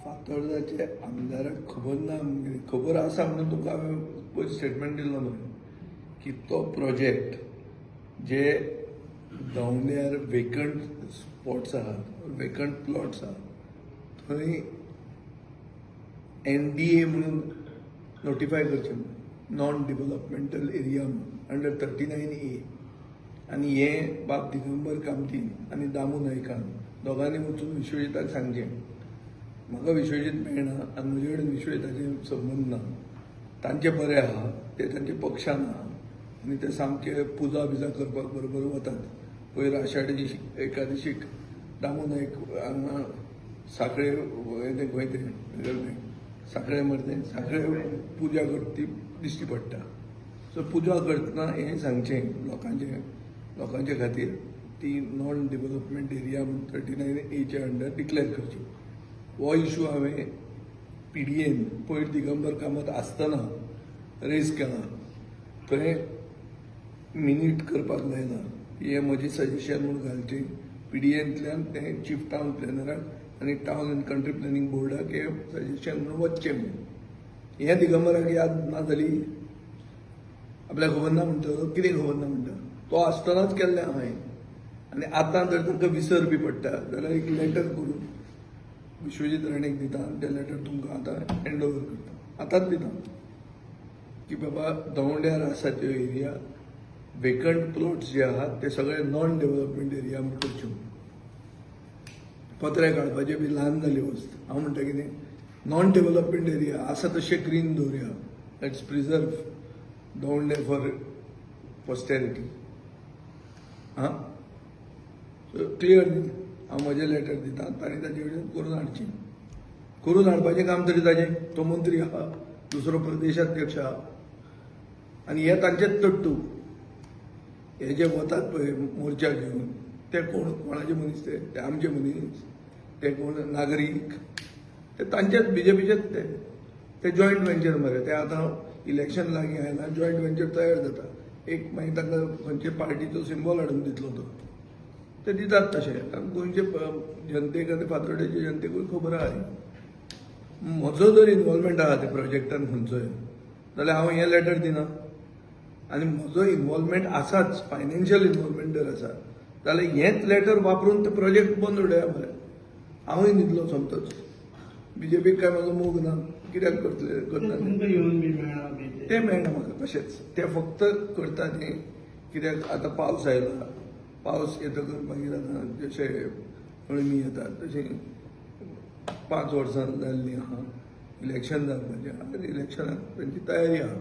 फातोर्डाचे आमदाराक खबर ना, खबर आसा म्हणून तुका हांवें पयर स्टेटमेंट दिल्लो न्हय की तो प्रोजेक्ट जे दवंड्यार वेकंट स्पॉट्स आहात, वेकंट प्लॉट्स आहात, थंय NDA म्हणून नोटिफाय करचे म्हणून नॉन डेव्हलपमेंटल एरिया म्हणून अंडर 39A आनी हें बाब दिगंबर कामतीन आनी दामू नायकान दोगांनी वचून विश्वजिताक सांगचें. म्हाका विश्वजीत मेळना आनी म्हजे कडेन विश्वजिताचे संबंद ना. तांचे बरें आहा, ते तांचे पक्षान आहा आनी ते सामके पुजा बिजा करपाक बरोबर वतात. पयर आषाढी एकादशीक दामू नायक हांगा साखळे ते खंय ते साखळे मरे साखळे पुजा करता दिश्टी पडटा. सो पुजा करतना हें सांगचें लोकांचे खातीर ती नॉन डेव्हलपमेंट एरिया म्हणून 39A अंडर डिक्लेअर करची. हो इशू हांवें PDAन पयर दिगंबर कामत आसतना रेज केला. थंय मिनीट करपाक लायला. हें म्हजें सजेशन म्हणून घालचें PDAंतल्यान तें चीफ टावन प्लॅनराक आनी टावन आनी कंट्री प्लॅनिंग बोर्डाक हें सजेशन म्हणून वचचें म्हणून. हें दिगंबराक याद ना जाली, आपल्याक खबर ना म्हणटा, कितें खबर ना म्हणटा. तो आसतनाच केल्लें हांवें आनी आतां जर तांकां विसर बी पडटा जाल्यार एक लेटर करून विश्वजीत राणेक दिता. तें लेटर तुमकां आतां हँड ओवर करता, आतांच दिता की बाबा दवंड्यार आसा त्यो एरिया वेकंट प्लॉट्स जे आहात ते सगळे नॉन डेव्हलपमेंट एरिया म्हणून करच्यो. पत्रे काडपाचे बी ल्हान जाली वस्त. हांव म्हणटा कितें, नॉन डेव्हलपमेंट एरिया आसा तशें ग्रीन दवरया. लेट्स प्रिजर्व दवंडे फॉर पोस्टेरिटी. हां, सो क्लियर न्ही. हांव म्हजें लेटर दिता, तांणी ताचे कडेन करून हाडचें. करून हाडपाचें काम तरी ताजें. तो मंत्री आहा, दुसरो प्रदेशाध्यक्ष आहा आनी हे तांचेच तट्टू. हे जे वतात पळय मोर्चा घेवन ते कोणाचे मनीस, ते आमचे मनीस, ते कोण नागरीक, ते तांचेच BJPचेच ते जॉयंट वेंचर मरे. ते आतां इलेक्शन लागीं आयलां, जॉयंट वेंचर तयार जाता. एक मागीर तांकां खंयचे पार्टीचो सिंबॉल हाडून दितलो तो, ते दितात तशें. गोंयचे जनतेक आनी फातोर्डेचे जनतेकूय खबर आहा. म्हजो जर इनवॉल्वमेंट आहा त्या प्रोजेक्टान खंयचोय जाल्यार हांव हें लेटर दिना. आनी म्हजो इनवॉल्वमेंट आसाच, फायनान्शियल इनवॉल्वमेंट जर आसा जाल्यार हेंच लेटर वापरून ते प्रोजेक्ट बंद उडया मरे. हांवूय न्हिदलो सोमतोच. BJPक काय म्हाजो मोग ना. कित्याक करतले, करता ते मेळना म्हाका तशेंच. ते फक्त करता न्ही कित्याक आतां पावस आयला. पावस येतकच मागीर आतां जशें अळमी येतात तशें 5 वर्सां जाल्लीं आहा. इलेक्शन जावपाचें आनी इलेक्शनाक तांची तयारी आहा.